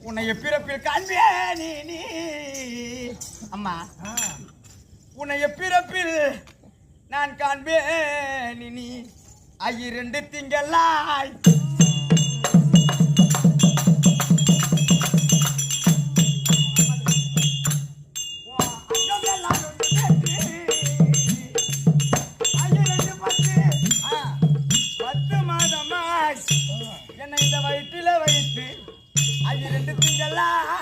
உன்னை பிறப்பில் காண்பேன் நீ அம்மா உன்னை பிறப்பில் நான் காண்பேன் நீ 2 திங்களாய் என்னை இந்த வயிற்றில வைத்து 2 திங்களாய்